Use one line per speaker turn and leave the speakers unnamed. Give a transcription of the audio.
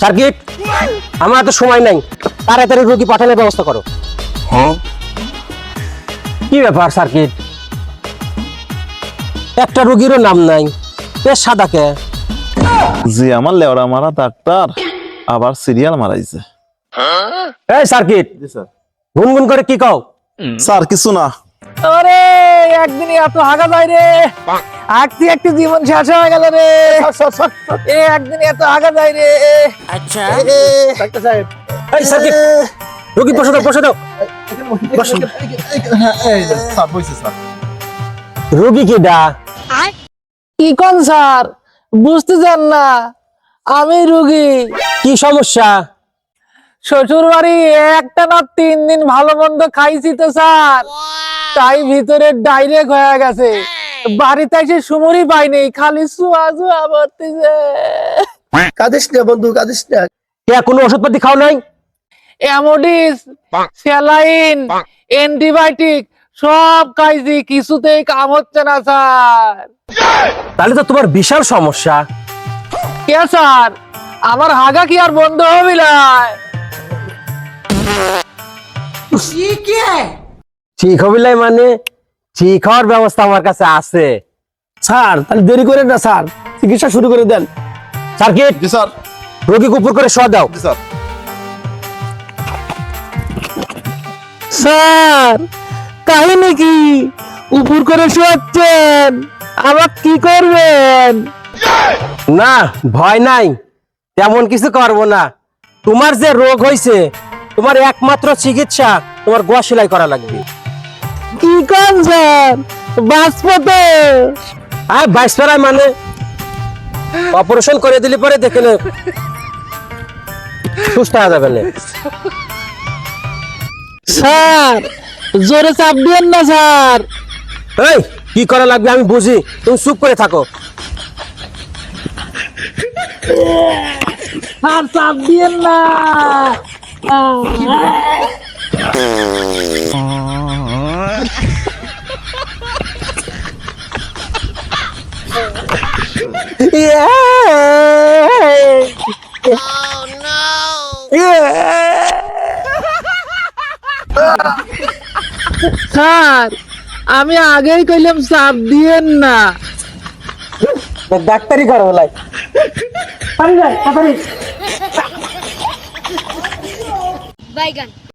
Circuit, আমার তো সময় নাই, তাড়াতাড়ি রোগী পাঠানোর ব্যবস্থা করো। কি ব্যাপার সার্কিট, একটা রোগীরও নাম নাই, বেশ সাদা কে?
জি আমার লেওড়া মারা ডাক্তার আবার সিরিয়াল মারাইছে।
এই সার্কিট, গুনগুন করে কি কও?
স্যার কিছু না।
আরে একদিনই এত হাগা যায় রে, হাঁটতে একটু জীবন শেষ হয়ে গেল রে। একদিন এত হাগা যায় রে।
আচ্ছা
ডাক্তার সাহেব,
এই সার্কিট, রোগী বসে দাও, বসে দাও।
স্যার বইছে স্যার।
রোগী কি ডা?
কি কোন স্যার, বুঝতে চান না? আমি রুগী।
কি সমস্যা?
শ্বশুর বাড়ি একটা না 3 দিন ভালো মন্দ খাইছি তো স্যার, তাই ভিতরে ডাইরেক্ট হয়ে গেছে। বাড়িতে এসে সুমরি পাইনি, খালি সুয়া সুয়া ভর্তিছে।
কাঁদিস না বন্ধু, কাঁদিস না।
কে কোনো ওষুধপাতি খাও নাই?
অ্যামোডিস, স্যালাইন, অ্যান্টিবায়োটিক সব খাইছি, কিছুতেই কাম হচ্ছে না স্যার।
তাহলে তো তোমার বিশাল সমস্যা।
কে স্যার, আমার হাগা কি আর বন্ধ হবে না?
ঠিক হবে নাই মানে? ঠিক হওয়ার ব্যবস্থা আমার কাছে আছে।
স্যার তাহলে দেরি করেন না স্যার, চিকিৎসা শুরু করে দেন।
সার্কিট,
জি স্যার।
রোগীকে উপর করে শোয়া দাও।
জি স্যার।
স্যার কাহিনী কি? উপর করে শোয়াচ্ছেন, আবার কি করবেন?
না ভয় নাই, তেমন কিছু করবো না। তোমার যে রোগ হয়েছে, তোমার একমাত্র চিকিৎসা তোমার গোয়া সেলাই করা লাগবে।
কি কোন স্যার, বাঁচবো?
আর 22 পাড়ায় মানে অপারেশন করে দিলে পরে দেখে নে সুস্থ হয়ে যাবে না।
স্যার জোরে চাপ দিয়েন না স্যার।
এই কি করা লাগবে আমি বুঝি, তুমি চুপ করে থাকো।
স্যার চাপ দিয়েন না। স্যার আমি আগেই কইলাম চাপ দিয়েন না।
ডাক্তারি করবো লাই।
Bye, gun.